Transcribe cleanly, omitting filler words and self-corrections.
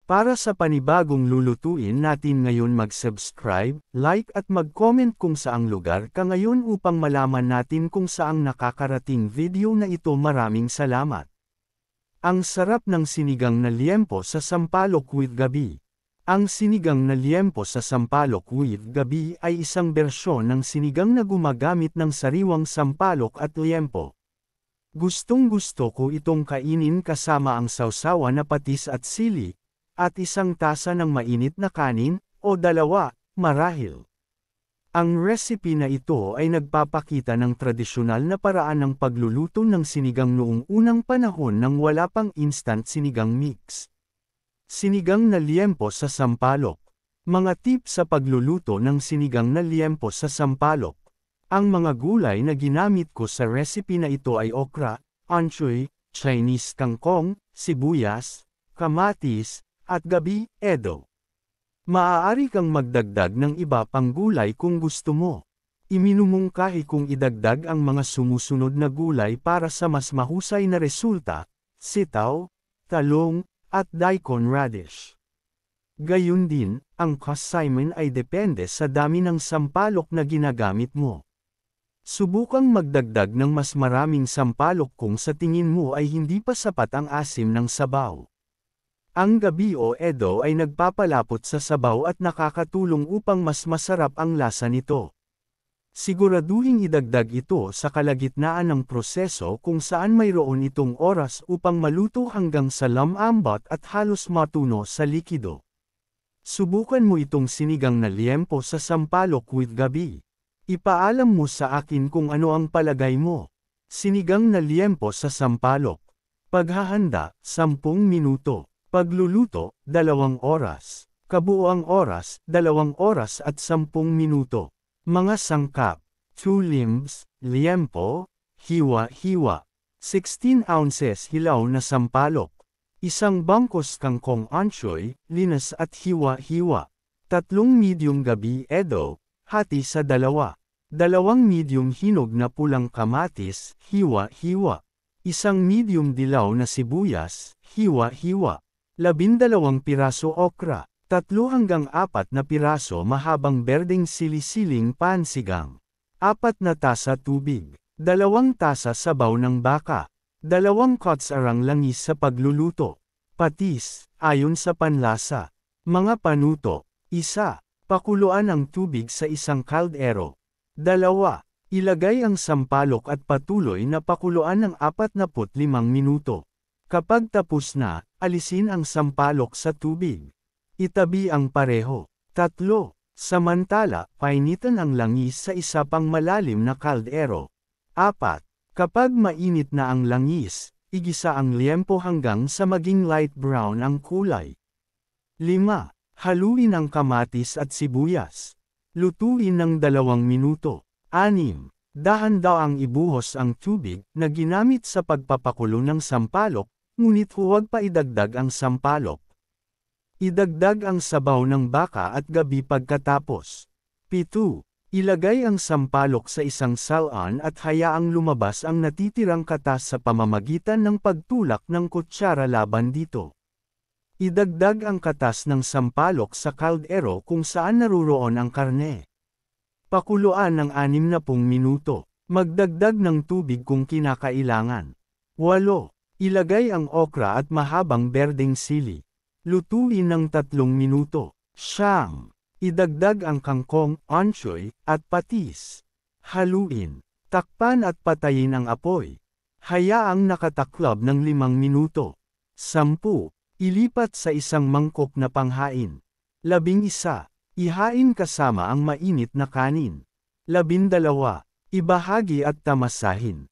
Para sa panibagong lulutuin natin ngayon mag-subscribe, like at mag-comment kung saang lugar ka ngayon upang malaman natin kung saang nakakarating video na ito. Maraming salamat. Ang sarap ng sinigang na liempo sa sampalok with gabi. Ang sinigang na liempo sa sampalok with gabi ay isang bersyon ng sinigang na gumagamit ng sariwang sampalok at liempo. Gustong-gusto ko itong kainin kasama ang sawsawa na patis at sili, at isang tasa ng mainit na kanin, o dalawa, marahil. Ang recipe na ito ay nagpapakita ng tradisyonal na paraan ng pagluluto ng sinigang noong unang panahon nang wala pang instant sinigang mix. Sinigang na liempo sa sampalok. Mga tips sa pagluluto ng sinigang na liempo sa sampalok. Ang mga gulay na ginamit ko sa recipe na ito ay okra, anchoy, Chinese kangkong, sibuyas, kamatis, at gabi, edo. Maaari kang magdagdag ng iba pang gulay kung gusto mo. Iminumungkahi kong idagdag ang mga sumusunod na gulay para sa mas mahusay na resulta: sitaw, talong, at daikon radish. Gayun din, ang assignment ay depende sa dami ng sampalok na ginagamit mo. Subukang magdagdag ng mas maraming sampalok kung sa tingin mo ay hindi pa sapat ang asim ng sabaw. Ang gabi o edo ay nagpapalapot sa sabaw at nakakatulong upang mas masarap ang lasa nito. Siguraduhing idagdag ito sa kalagitnaan ng proseso kung saan mayroon itong oras upang maluto hanggang sa lumambot at halos matuno sa likido. Subukan mo itong sinigang na liempo sa sampalok with gabi. Ipaalam mo sa akin kung ano ang palagay mo. Sinigang na liempo sa sampalok. Paghahanda, 10 minuto. Pagluluto, 2 oras. Kabuoang oras, 2 oras at 10 minuto. Mga sangkap: 2 limbs, liempo, hiwa-hiwa. 16 ounces hilaw na sampalok. 1 bangkos kangkong anchoy, linas at hiwa-hiwa. 3 medium gabi edo, hati sa 2. 2 medium hinog na pulang kamatis, hiwa-hiwa. 1 medium dilaw na sibuyas, hiwa-hiwa. 12 piraso okra, 3 hanggang 4 na piraso mahabang berdeng sili-siling pansigang. 4 na tasa tubig. 2 tasa sabaw ng baka. 2 kutsarang langis sa pagluluto. Patis, ayon sa panlasa. Mga panuto. 1. Pakuluan ang tubig sa isang kaldero. 2. Ilagay ang sampalok at patuloy na pakuluan ng 45 minuto. Kapag tapos na, alisin ang sampalok sa tubig. Itabi ang pareho. 3. Samantala, painitan ang langis sa isa pang malalim na kaldero. 4. Kapag mainit na ang langis, igisa ang liempo hanggang sa maging light brown ang kulay. 5. Haluin ang kamatis at sibuyas. Lutuin ng 2 minuto. 6. Dahan-dahang ibuhos ang tubig na ginamit sa pagpapakulo ng sampalok, ngunit huwag pa idagdag ang sampalok. Idagdag ang sabaw ng baka at gabi pagkatapos. 7. Ilagay ang sampalok sa isang salaan at hayaang lumabas ang natitirang katas sa pamamagitan ng pagtulak ng kutsara laban dito. Idagdag ang katas ng sampalok sa kaldero kung saan naruroon ang karne. Pakuluan ng 60 minuto. Magdagdag ng tubig kung kinakailangan. 8. Ilagay ang okra at mahabang berdeng sili. Lutuin ng 3 minuto. 9. Idagdag ang kangkong, anchoy, at patis. Haluin. Takpan at patayin ang apoy. Hayaang nakataklab ng 5 minuto. 10. Ilipat sa isang mangkok na panghain. 11. Ihain kasama ang mainit na kanin. 12. Ibahagi at tamasahin.